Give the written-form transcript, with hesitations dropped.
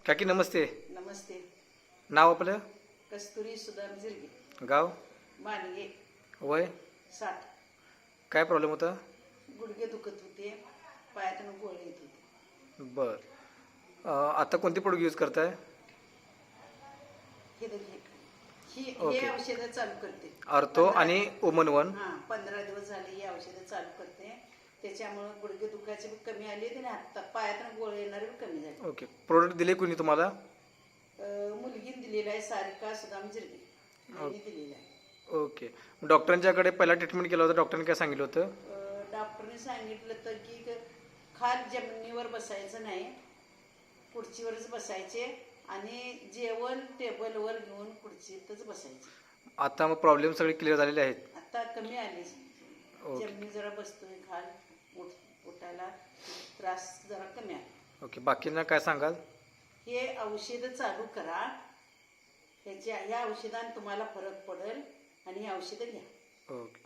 काकी नमस्ते. नमस्ते. नाव आपलं? कस्तुरी सुदाम जिरगे. गाव? मानगे. वय? 60. काय प्रॉब्लेम होता? गुडघे दुखत होते, पायातून गोळे येत होते. बर. आता कोणती प्रोडक्ट यूज करताय? हे देखील हे ओके. औषधं चालू करते. अर्थो आणि ओमन वन. 15 दिवस झाले ही औषधं चालू करते. त्याच्यामुळे गुडघे दुखायचे पण कमी आले आणि हात पायातून गोळे येणारे पण कमी झाले. ओके. प्रोडक्ट दिले कोणी तुम्हाला? मुलगीने दिलेला आहे, सारिका सुदाम जिरगे यांनी दिलेला आहे. ओके. डॉक्टरांच्याकडे पहिला ट्रीटमेंट केलं होतं, डॉक्टरांनी काय सांगितलं होतं? डॉक्टरने सांगितलं तर की खाल जमिनीवर बसायचं नाही, खुर्चीवरच बसायचे आणि जेवण टेबलवर घेऊन खुर्चीतच बसायचे. आता मग प्रॉब्लेम सगळे क्लिअर झालेले आहेत? आता कमी आले. ओके. जमिनी जरा बसतोय, खाल उठायला त्रास जरा कमी आला. ओके. बाकींना काय सांगाल? हे औषधं चालू करा. ह्या औषधाने तुम्हाला फरक पडेल आणि ही औषधं घ्या. ओके.